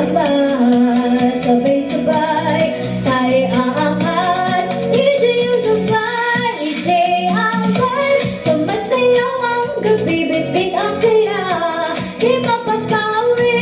sama-sama, sabay-sabay tayo aangat. EJ yung gabay, EJ ang vibe, sumasayaw ang gabi, bit-bit ang saya. Di mapapawi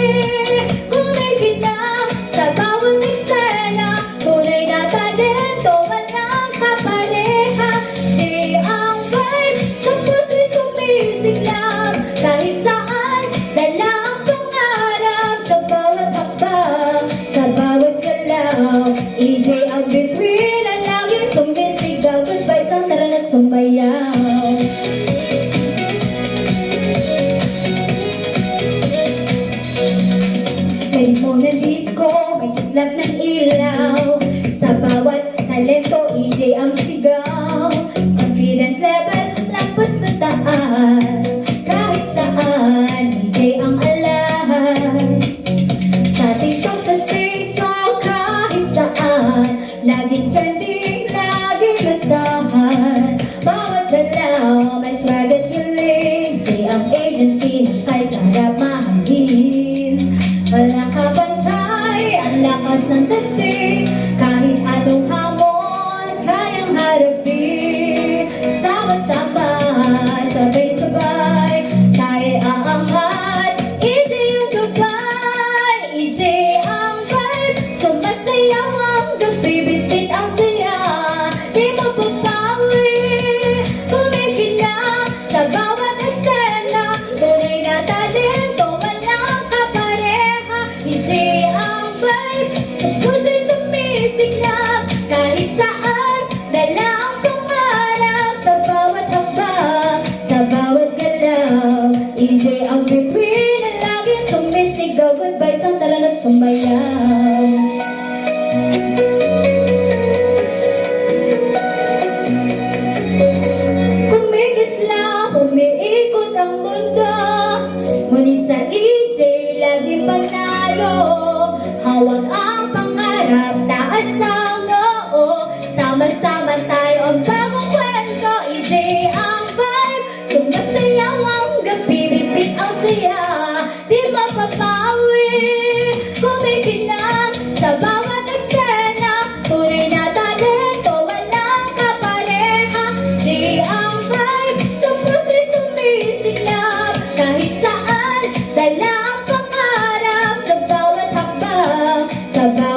kung may ginang sa bawat eksena. Tunay na talento, walang kapareha. EJ ang vibe, sa puso'y sumisiklab. Kahit saan, dala ang pangarap. Sa bawat hakbang, sa bawat galaw, EJ ang bituin na laging sumisigaw. Good vibes ang tara na't sumbayaw. Telephone ng disco, may kislap ng ilaw. Sa bawat talento, EJ ang sigaw. Confidence level, lampas sa taas. Kahit saan, EJ ang alas. Sa TikTok, sa street, so kahit saan, laging trending, laging kasahan. Bawat galaw, may swag at hiling. EJ ang agency, kay sarap mahalin. Walang kapantay, ang lakas ng dating. Kahit anong hamon, kayang harapin. Sama-sama, sabay-sabay, tayo aangat. EJ yung gabay, EJ ang vibe, sumasayaw ang gabi, bit-bit ang saya. Di mapapawi, kumikinang sa bawat eksena. Tunay na talento, walang kapareha. EJ ang vibe, sa puso'y sumisiklab. Kahit saan, dala ang pangarap. Sa bawat hakbang, sa bawat galaw, EJ ang bituin na laging sumisigaw. Good vibes ang tara na't sumbayaw. Kumikislap, umiikot ang mundo, ngunit sa EJ laging panalo. Hawak ang pangarap, taas ang noo. Sama-sama tayo ang bagong kwento. EJ ang vibe, sumasayaw ang gabi, bit-bit ang saya. Di mapapawi, kumikinang sa bawat eksena. Tunay na talento, walang kapareha. EJ ang vibe, sa puso'y sumisiklab. Kahit saan, dala ang pangarap. Sa bawat hakbang, sa bawat